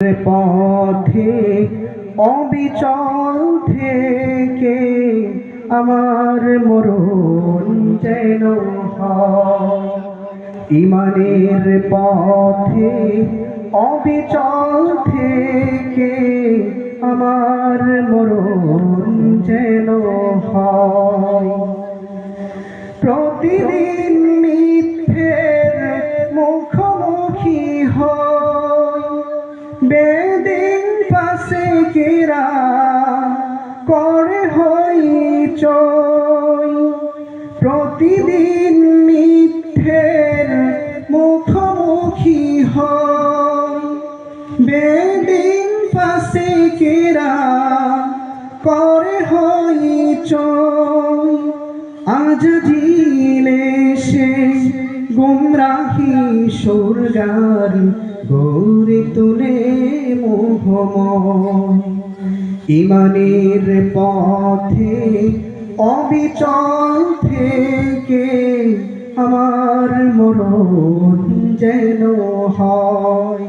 পথে অবিচল থেকে আমার মরণ যেন হয়। ইমানের পথে অবিচল থেকে আমার মরণ যেন হয়। প্রতিদিন মিথ্যের মুখোমুখি হয়, বেদিন পাশে কেরা করে হইচই। প্রতিদিন মিথ্যের মুখোমুখি হয়, বেদিন পাশে কেরা করে হইচই। আজ জিলে সে গুমরাহি সুরগারি গড়ে তোলে মোহময়। ইমানের পথে অবিচল থেকে আমার মরণ যেন হয়।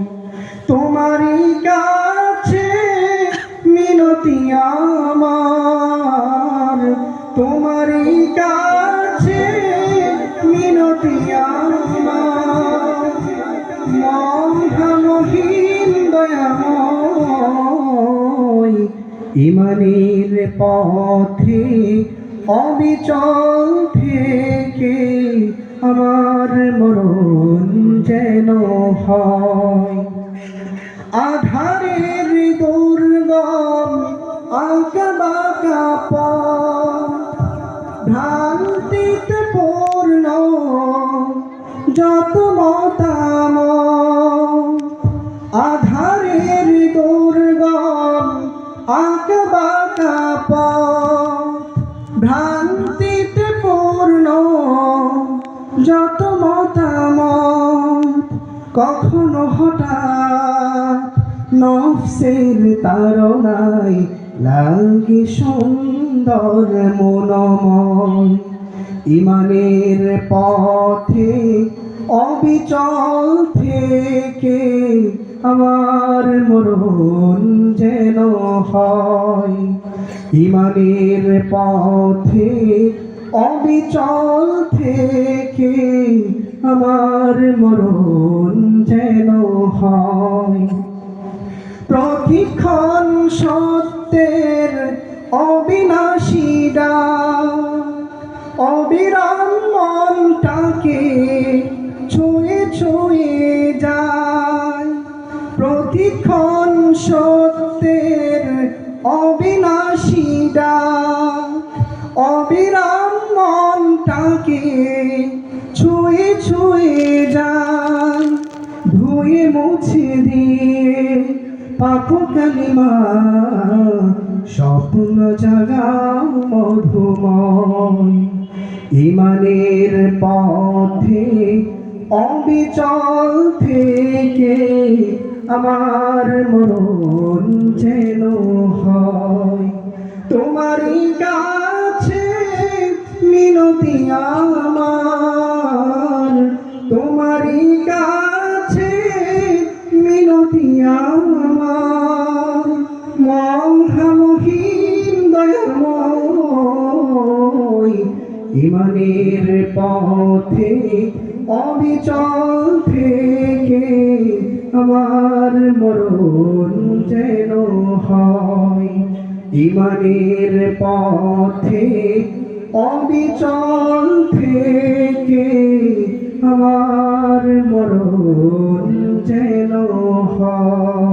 তোমারই কাছে মিনতি আমার, তোমারই কাছে মিনতি আমার। মহামহিম দয়াময়, ইমানের পথে অবিচল থেকে আমার মরণ যেন হয়। আধারের দুর্গম আঁকাবাঁকা পথ, ভ্রান্তিতে পূর্ণ যত মতামত। আধারের দুর্গম আঁকাবাঁকা পথ, ভ্রান্তিতে পূর্ণ যত মতামত। কখনো হঠাৎ নফসের তাড়নায় লাগে সুন্দর মনোময়। ইমানের পথে অবিচল থেকে আমার মরণ যেন হয়। ইমানের পথে অবিচল থেকে আমার মরণ যেন হয়। প্রতিক্ষণ সত্যের অবিনাশী ডাক, অবিরাম মনটাকে ছুঁয়ে ছুঁয়ে যায়। প্রতিক্ষণ সত্যের অবিনাশী ডাক, অবিরাম মনটাকে ছুঁয়ে ছুঁয়ে যায়। ধুয়ে মুছে দিয়ে পাপ কালিমা স্বপ্ন জাগাও মধুময়। ইমানের পথে অবিচল থেকে আমার মরণ যেন হয়। তোমারই কাছে মিনতি আমার, তোমারই কাছে মিনতি আমার। মহামহিম দয়াময়, ইমানের পথে অবিচল থেকে আমার মরণ যেন হয়। ইমানের পথে অবিচল থেকে আমার মরণ যেন হয়।